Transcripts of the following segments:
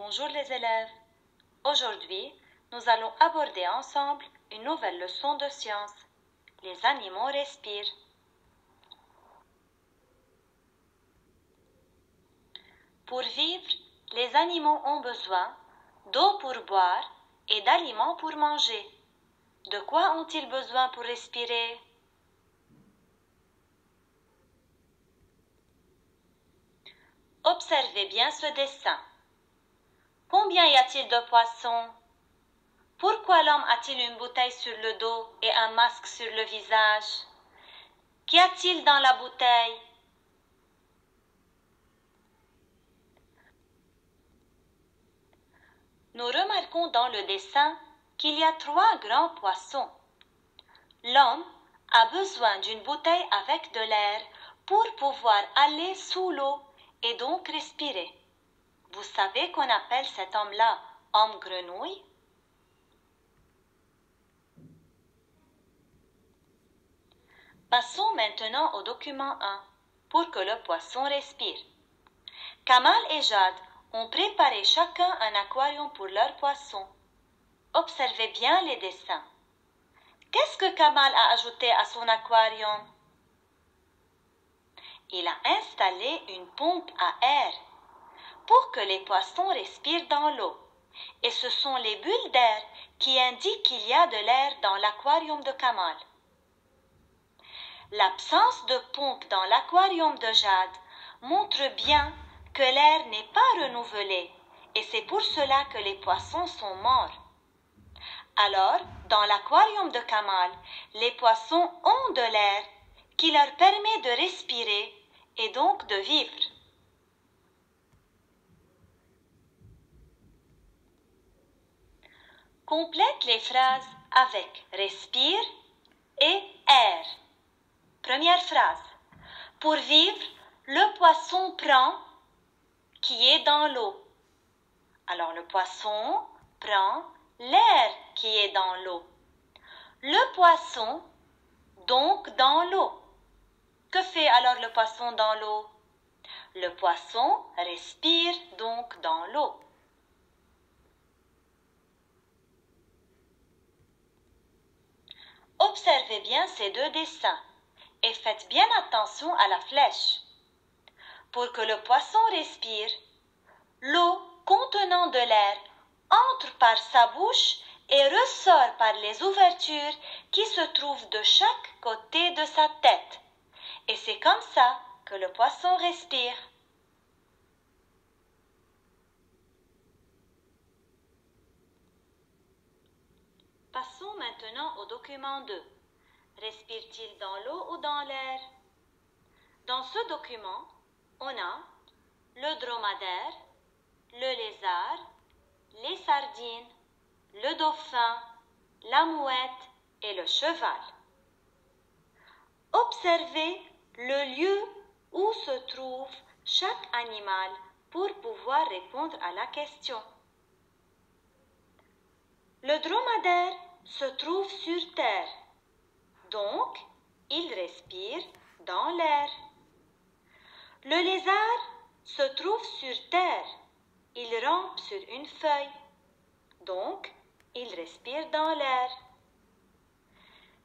Bonjour les élèves. Aujourd'hui, nous allons aborder ensemble une nouvelle leçon de science. Les animaux respirent. Pour vivre, les animaux ont besoin d'eau pour boire et d'aliments pour manger. De quoi ont-ils besoin pour respirer? Observez bien ce dessin. Combien y a-t-il de poissons? Pourquoi l'homme a-t-il une bouteille sur le dos et un masque sur le visage? Qu'y a-t-il dans la bouteille? Nous remarquons dans le dessin qu'il y a 3 grands poissons. L'homme a besoin d'une bouteille avec de l'air pour pouvoir aller sous l'eau et donc respirer. Vous savez qu'on appelle cet homme-là homme grenouille? Passons maintenant au document 1 pour que le poisson respire. Kamal et Jade ont préparé chacun un aquarium pour leur poisson. Observez bien les dessins. Qu'est-ce que Kamal a ajouté à son aquarium? Il a installé une pompe à air pour que les poissons respirent dans l'eau. Et ce sont les bulles d'air qui indiquent qu'il y a de l'air dans l'aquarium de Kamal. L'absence de pompe dans l'aquarium de Jade montre bien que l'air n'est pas renouvelé et c'est pour cela que les poissons sont morts. Alors, dans l'aquarium de Kamal, les poissons ont de l'air qui leur permet de respirer et donc de vivre. Complète les phrases avec respire et air. Première phrase. Pour vivre, le poisson prend qui est dans l'eau. Alors le poisson prend l'air qui est dans l'eau. Le poisson, donc dans l'eau. Que fait alors le poisson dans l'eau? Le poisson respire donc dans l'eau. Observez bien ces deux dessins et faites bien attention à la flèche. Pour que le poisson respire, l'eau contenant de l'air entre par sa bouche et ressort par les ouvertures qui se trouvent de chaque côté de sa tête. Et c'est comme ça que le poisson respire. Passons maintenant au document 2. Respire-t-il dans l'eau ou dans l'air? Dans ce document, on a le dromadaire, le lézard, les sardines, le dauphin, la mouette et le cheval. Observez le lieu où se trouve chaque animal pour pouvoir répondre à la question. Le dromadaire se trouve sur terre, donc il respire dans l'air. Le lézard se trouve sur terre, il rampe sur une feuille, donc il respire dans l'air.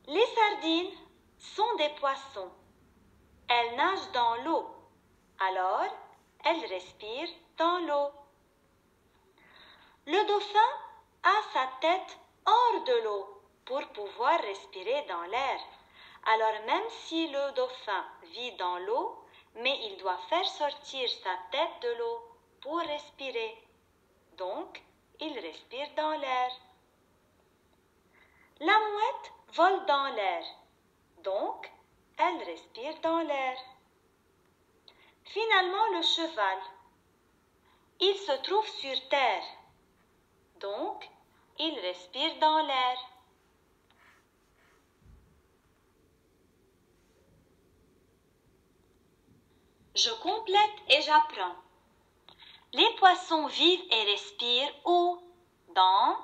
Les sardines sont des poissons. Elles nagent dans l'eau, alors elles respirent dans l'eau. Le dauphin a sa tête hors de l'eau pour pouvoir respirer dans l'air. Alors même si le dauphin vit dans l'eau, mais il doit faire sortir sa tête de l'eau pour respirer. Donc, il respire dans l'air. La mouette vole dans l'air. Donc, elle respire dans l'air. Finalement, le cheval. Il se trouve sur terre. Donc, il respire dans l'air. Je complète et j'apprends. Les poissons vivent et respirent où? Dans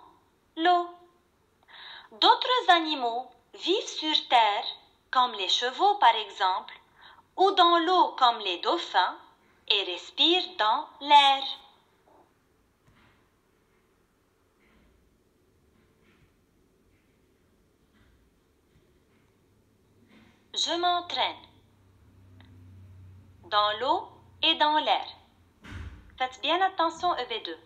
l'eau. D'autres animaux vivent sur terre, comme les chevaux par exemple, ou dans l'eau comme les dauphins, et respirent dans l'air. Je m'entraîne. Dans l'eau et dans l'air. Faites bien attention EB2.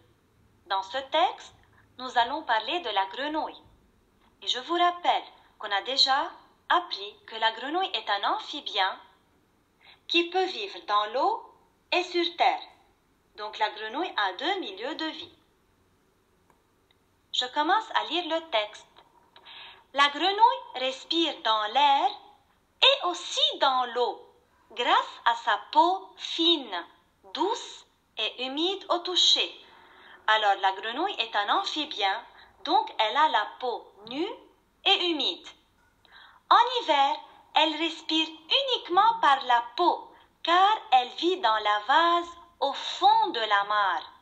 Dans ce texte, nous allons parler de la grenouille. Et je vous rappelle qu'on a déjà appris que la grenouille est un amphibien qui peut vivre dans l'eau et sur terre. Donc la grenouille a 2 milieux de vie. Je commence à lire le texte. La grenouille respire dans l'air et aussi dans l'eau, grâce à sa peau fine, douce et humide au toucher. Alors la grenouille est un amphibien, donc elle a la peau nue et humide. En hiver, elle respire uniquement par la peau, car elle vit dans la vase au fond de la mare,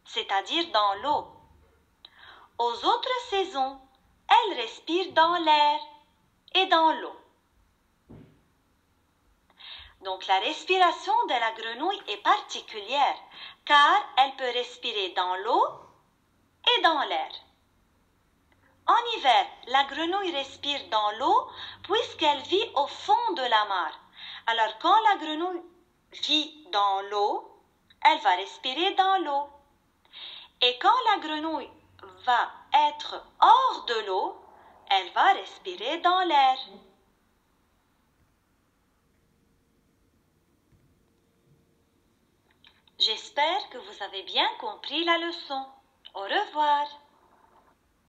c'est-à-dire dans l'eau. Aux autres saisons, elle respire dans l'air et dans l'eau. Donc la respiration de la grenouille est particulière, car elle peut respirer dans l'eau et dans l'air. En hiver, la grenouille respire dans l'eau puisqu'elle vit au fond de la mare. Alors quand la grenouille vit dans l'eau, elle va respirer dans l'eau. Et quand la grenouille va être hors de l'eau, elle va respirer dans l'air. J'espère que vous avez bien compris la leçon. Au revoir.